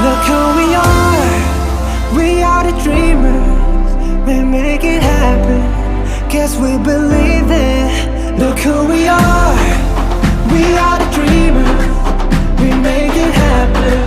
Look who we are the dreamers. We make it happen, guess we believe it. Look who we are the dreamers. We make it happen.